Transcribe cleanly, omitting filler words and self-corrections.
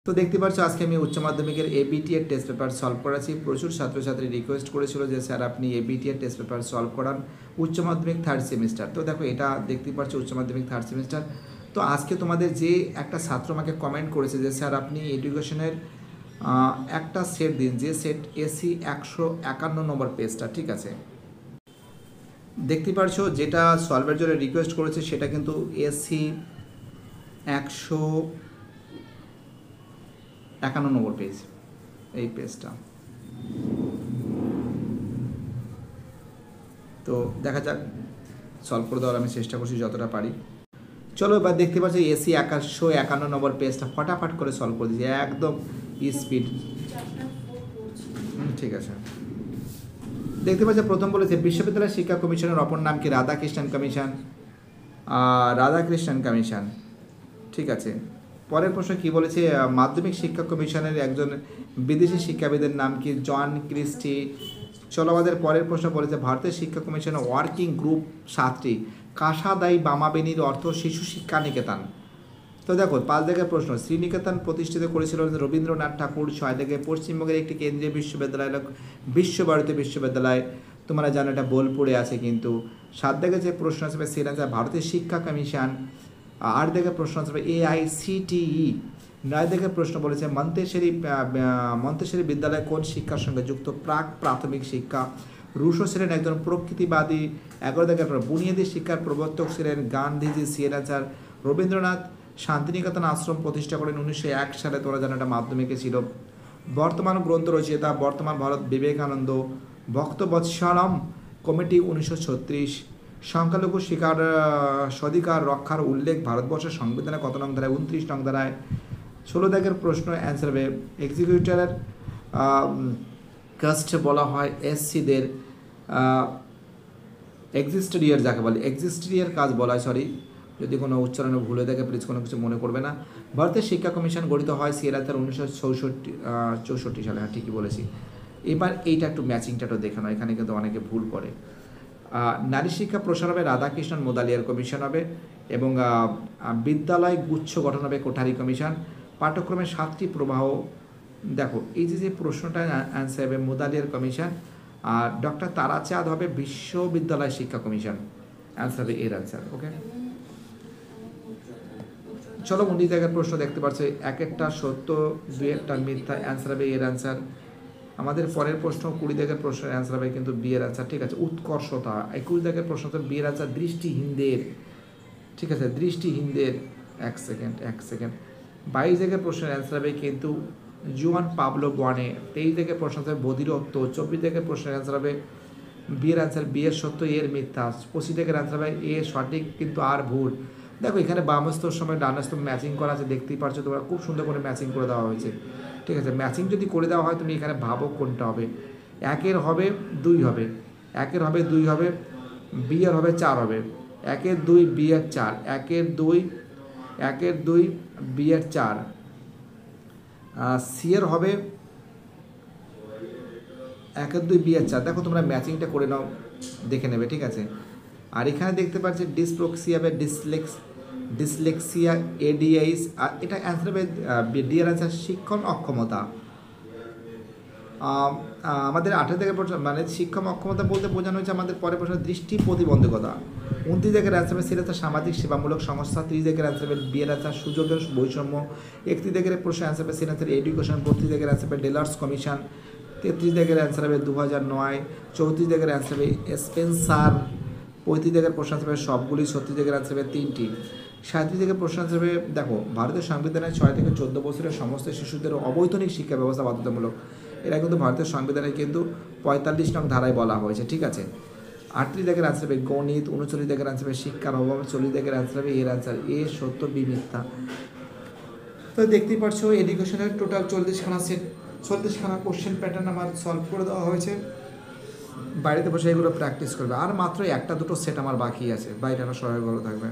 তো দেখতে পাচ্ছ আজকে আমি উচ্চ মাধ্যমিকের এবিটি এর টেস্ট পেপার সলভ করাচ্ছি। প্রচুর ছাত্রছাত্রী রিকোয়েস্ট করেছিল যে স্যার আপনি এবিটি এর টেস্ট পেপার সলভ করান উচ্চ মাধ্যমিক থার্ড সেমিস্টার। তো দেখো এটা দেখতে পাচ্ছ উচ্চ মাধ্যমিক থার্ড সেমিস্টার। তো আজকে তোমাদের যে একটা ছাত্র আমাকে কমেন্ট করেছে যে স্যার আপনি এডুকেশনের একটা সেট দিন, যে সেট এসি 151 নম্বর পেজটা, ঠিক আছে। দেখতে পাচ্ছ যেটা সলভের জন্য রিকোয়েস্ট করেছে সেটা কিন্তু এসি 151 নম্বর পেজ, এই পেজটা। তো দেখা যাক, সলভ করে দেওয়ার আমি চেষ্টা করছি যতটা পারি। চলো এবার দেখতে পাচ্ছি এসি 151 নম্বর পেজটা ফটাফট করে সলভ করে দিয়েছি, একদম স্পিড। ঠিক আছে, দেখতে পাচ্ছি প্রথম বলেছে বিশ্ববিদ্যালয় শিক্ষা কমিশনের অপর নাম কি? রাধাকৃষ্ণন কমিশন, রাধাকৃষ্ণন কমিশন, ঠিক আছে। পরের প্রশ্ন কি বলেছে? মাধ্যমিক শিক্ষা কমিশনের একজন বিদেশি শিক্ষাবিদের নাম কি? John Christie. চলো আমাদের পরের প্রশ্ন বলেছে ভারতের শিক্ষা কমিশনের ওয়ার্কিং গ্রুপ 7টি কাসাদাই বামাবেনির অর্থ শিশু শিক্ষা নিকেতন। তো দেখো 5 দাগের প্রশ্ন, শ্রীনিকেতন প্রতিষ্ঠিত করেছিলেন রবীন্দ্রনাথ ঠাকুর। 6 দাগে পশ্চিমবঙ্গের একটি কেন্দ্রীয় বিশ্ববিদ্যালয় বিশ্বভারতী বিশ্ববিদ্যালয়, তোমরা জানো এটা বোলপুরে আছে কিন্তু। 7 দাগে যে প্রশ্ন আসবে সেটা ভারতের শিক্ষা কমিশন। 8 দাগের প্রশ্ন আসবে AICTE। 9 দাগের প্রশ্ন বলেছে মন্তেশ্বরী বিদ্যালয় কোন শিক্ষার সঙ্গে যুক্ত? প্রাক প্রাথমিক শিক্ষা। রুশো ছিলেন একজন প্রকৃতিবাদী। 11 দাগের বুনিয়াদী শিক্ষার প্রবর্তক ছিলেন গান্ধীজি। সিএনআচার। রবীন্দ্রনাথ শান্তিনিকেতন আশ্রম প্রতিষ্ঠা করেন 1901 সালে, তোমরা জানো এটা মাধ্যমিকে ছিল। বর্তমান গ্রন্থ রচয়িতা বর্তমান ভারত বিবেকানন্দ। ভক্তবৎসলম কমিটি 1936। সংখ্যালঘু স্বাধিকার রক্ষার উল্লেখ ভারতবর্ষের সংবিধানে কত নং ধারায়? 29 নং ধারায়। 16 দাগের প্রশ্ন অ্যান্সার হবে এক্সিকিউটিভের কাস্ট বলা হয় এসসিদের। এক্সিস্টেরিয়ার যাকে বলে এক্সিস্টেরিয়ার কাজ বলা হয়, সরি যদি কোনো উচ্চারণে ভুল হয়ে থাকে প্লিজ কোনো কিছু মনে করবে না। ভারতের শিক্ষা কমিশন গঠিত হয় সিএনআচার 1964 সালে, হ্যাঁ ঠিকই বলেছি। এবার এইটা একটু ম্যাচিংটা একটু দেখে নাও, এখানে কিন্তু অনেকে ভুল করে। নারী শিক্ষা প্রসার হবে রাধাকৃষ্ণন মোদালিয়ার কমিশন হবে, এবং বিদ্যালয় গুচ্ছ গঠন হবে কোঠারি কমিশন। পাঠ্যক্রমের 7টি প্রবাহ, দেখো এই যে প্রশ্নটা অ্যান্সার হবে মোদালিয়ার কমিশন। আর ডক্টর তারাচাঁদ হবে বিশ্ববিদ্যালয় শিক্ষা কমিশন, অ্যান্সার হবে এর অ্যান্সার। ওকে, চলো 19 জায়গার প্রশ্ন দেখতে পাচ্ছি, এক একটা সত্য 2-1টা মিথ্যা, অ্যান্সার হবে এর অ্যান্সার। আমাদের পরের প্রশ্ন 20 দাগের প্রশ্নের অ্যান্সার হবে কিন্তু বি এর অ্যান্সার, ঠিক আছে। উৎকর্ষতা 21 দাগের প্রশ্ন তো বি এর অ্যান্সার দৃষ্টিহীনদের, ঠিক আছে, দৃষ্টিহীনদের। এক সেকেন্ড 22 দাগের প্রশ্নের অ্যান্সার হবে কিন্তু জুয়ান পাবলো বনে। 23 দাগের প্রশ্ন হবে বধিরত্ব। 24 দাগের প্রশ্নের অ্যান্সার হবে বি এর অ্যান্সার বি এর সত্য এর মিথ্যা। 25 দাগের অ্যান্সার হবে এ সঠিক কিন্তু আর ভুল। দেখো এখানে বামস্তর সময় ডানস্তর ম্যাচিং করা আছে, দেখতেই পারছো তোমরা, খুব সুন্দর করে ম্যাচিং করে দেওয়া হয়েছে, ঠিক আছে। ম্যাচিং যদি করে দেওয়া হয় তুমি এখানে ভাবো কোনটা হবে। 1-এর হবে 2 হবে, 1-এর হবে 2 হবে, বি এর হবে 4 হবে, 1-এর 2 বি এর 4, 1-এর 2 বি এর 4, সি এর হবে 1-এর 2 বি এর 4। দেখো তোমরা ম্যাচিংটা করে নাও, দেখে নেবে, ঠিক আছে। আর এখানে দেখতে পাচ্ছি ডিসপ্রক্সিয়া হবে ডিসলেক্সিয়া এডিআইস, আর এটা অ্যান্সার হবে ডি এর অ্যান্সার শিক্ষণ অক্ষমতা। আমাদের 18 থেকে মানে শিক্ষণ অক্ষমতা বলতে বোঝানো হয়েছে আমাদের পরে প্রশ্ন দৃষ্টি প্রতিবন্ধকতা। 29 জায়গার অ্যান্সার হবে সিলেক্ট সামাজিক সেবামূলক সংস্থা। 30 জায়গার অ্যান্সার হবে বি এর অ্যান্সার সুযোগের বৈষম্য। 31 জায়গার প্রশ্ন অ্যান্সার হবে সিলেক্ট এডুকেশন। 32 জায়গার অ্যান্সার হবে ডেলার্স কমিশন। 33 জায়গার অ্যান্সার হবে 2009। 34 জায়গার অ্যান্সার হবে স্পেন্সার। 35 জায়গার প্রশ্ন আসবে সবগুলি। 36 জায়গার অ্যান্সার হবে 3টি। 37 জায়গার প্রশ্ন আসবে, দেখো ভারতের সংবিধানের 6 থেকে 14 বছরের সমস্ত শিশুদের অবৈতনিক শিক্ষা ব্যবস্থা বাধ্যতামূলক। এরা কিন্তু ভারতের সংবিধানে কিন্তু 45 নং ধারায় বলা হয়েছে, ঠিক আছে। 38 জায়গার অ্যান্সার হবে গণিত। 39 জায়গার অ্যান্সার হবে শিক্ষার অভাব। 40 জায়গার অ্যান্সার হবে এর অ্যান্সার এ সত্য বি মিথ্যা। তো দেখতেই পাচ্ছ এডুকেশনের টোটাল 40খানা কোশ্চেন প্যাটার্ন আমার সলভ করে দেওয়া হয়েছে। বাড়িতে বসে এগুলো প্র্যাকটিস করবে, আর মাত্র 1-2 সেট আমার বাকি আছে। বাইরে সবাই ভালো থাকবে।